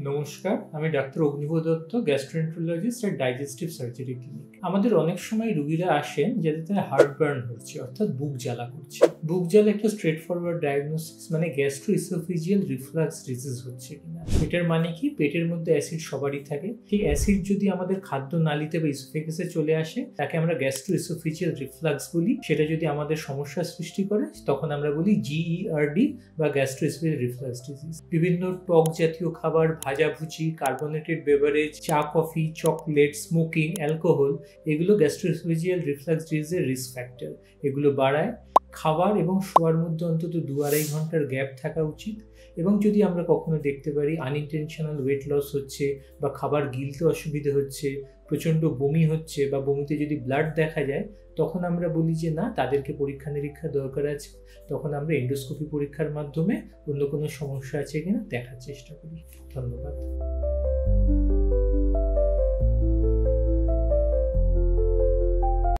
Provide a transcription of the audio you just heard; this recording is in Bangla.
নমস্কার, আমি ডাক্তার অগ্নিব দত্ত, গ্যাস্ট্রোএন্টারোলজিস্ট আর ডাইজেস্টিভ সার্জারি ক্লিনিক। আমাদের অনেক সময় রোগীরা আসেন যাদের হার্টবার্ন হচ্ছে, অর্থাৎ বুক জ্বালা করছে। বুক জ্বালা একটা স্ট্রেট ফরওয়ার্ড ডায়াগনোসিস, মানে গ্যাস্ট্রোইসোফেজিয়াল রিফ্লাক্স ডিজিজ হচ্ছে কিনা। এটার মানে কি, পেটের মধ্যে অ্যাসিড সবারই থাকে, ঠিক অ্যাসিড যদি আমাদের খাদ্য নালীতে বা ইসোফেগাসে চলে আসে, তাকে আমরা গ্যাস্ট্রোইসোফেজিয়াল রিফ্লাক্স বলি। সেটা যদি আমাদের সমস্যা সৃষ্টি করে, তখন আমরা বলি GERD বা গ্যাস্ট্রোইসোফেজিয়াল রিফ্লাক্স ডিজিজ। বিভিন্ন টক জাতীয় খাবার, ভাজাভুজি, কার্বোনেটেড বেভারেজ, চা, কফি, চকলেট, স্মোকিং, অ্যালকোহল, এগুলো গ্যাস্ট্রোইসোফেজিয়াল রিফ্লাক্স ডিজিজের রিস্ক ফ্যাক্টর। এগুলো বাড়ায়। খাবার এবং শোয়ার মধ্যে অন্তত 2-2.5 ঘন্টার গ্যাপ থাকা উচিত। এবং যদি আমরা কখনো দেখতে পারি আনইনটেনশনাল ওয়েট লস হচ্ছে বা খাবার গিলতে অসুবিধে হচ্ছে, প্রচণ্ড বমি হচ্ছে বা বমিতে যদি ব্লাড দেখা যায়, তখন আমরা বলি যে না, তাদেরকে পরীক্ষা নিরীক্ষা দরকার আছে। তখন আমরা এন্ডোস্কোপি পরীক্ষার মাধ্যমে অন্য কোনো সমস্যা আছে কিনা দেখার চেষ্টা করি। ধন্যবাদ।